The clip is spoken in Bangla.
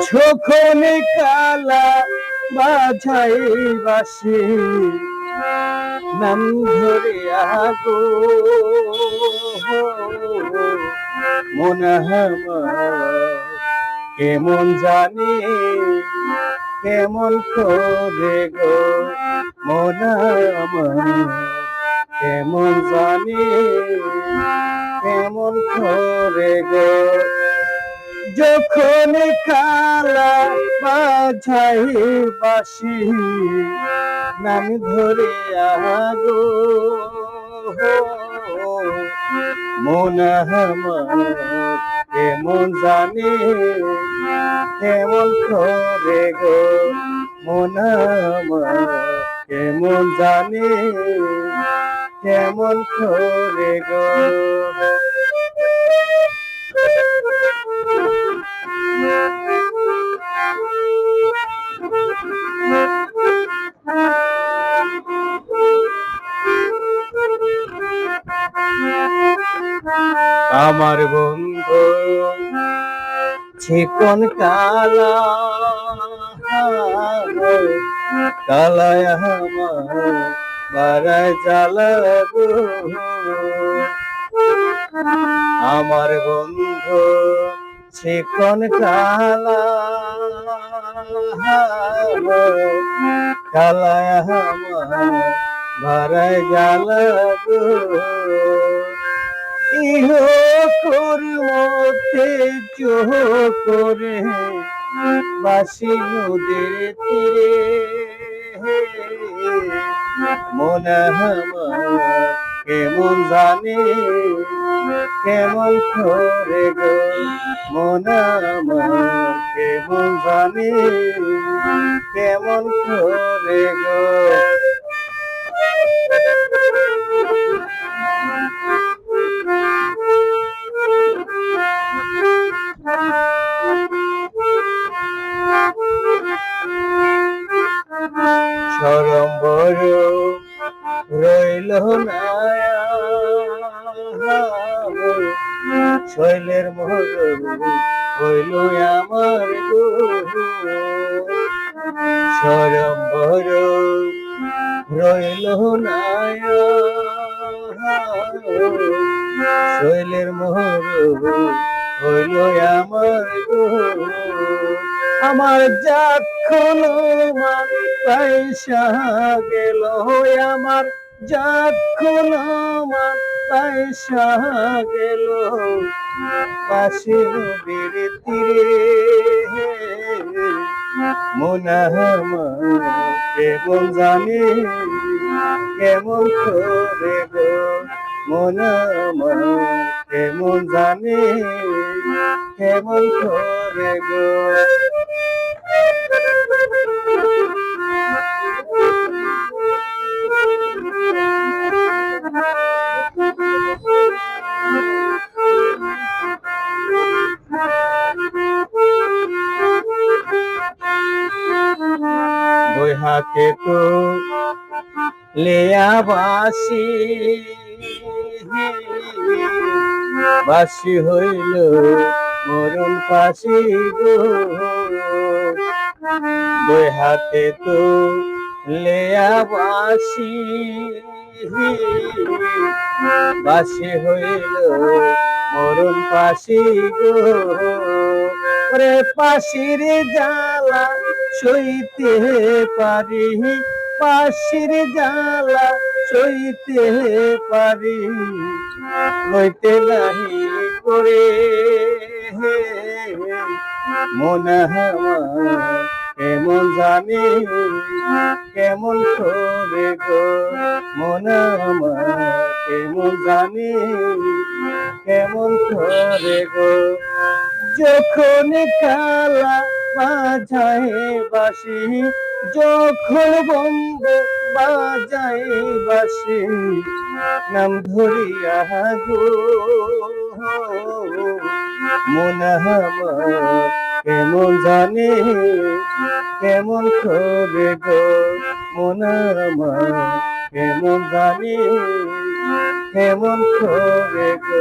যখন কালা বাজাই বাসি নাম ধরে আগো মন কেমন জানি কেমন করে গো মন কেমন জানি কেমন করে গো যখন কালা বাজাই বাসি নাম ধরে আগো মন কেমন জানি কেমন করে গো মন কেমন জানি কেমন করে গো আমার বন্ধু চিকন কালা কালায় আমার বারায় জ্বালা গো আমার বন্ধু চিকন কালা কালায় আমার বারায় জ্বালা গো ইহো কর্মতে চোখ করে বাসি নদীর তীরে মন কেমন জানি কেমন করে গো মন কেমন জানি কেমন করে গো চরম বড় রইল না শৈলের মোহর হইল আমার গো চরম বড় রইল না শৈলের মোহর হইল আমার গো আমার যখন পয়সা গেল আমার যখন পয়সা গেল পাশে নদীর তীরে মন কেমন জানি কেমন করে গো মন কেমন জানি কেমন করে গো দুই হাতে তো লেয়া বাসি বাসি হইল মরণ পাশি গো দুই হাতে তো লেয়া বাসি বাসি হইল মরণ পাশি গো ওরে পাশির জ্বালা সইতে পারি পাশির জ্বালা সইতে পারি লইতে নাহি করে মন কেমন জানি কেমন করে গো মন কেমন জানি কেমন করে গো যখন কালা বাজায় বাসি যখন বন্ধ বাজায় বাসি নাম ধরিয়া গো মন কেমন জানি কেমন করে গো মন কেমন জানি কেমন করে গো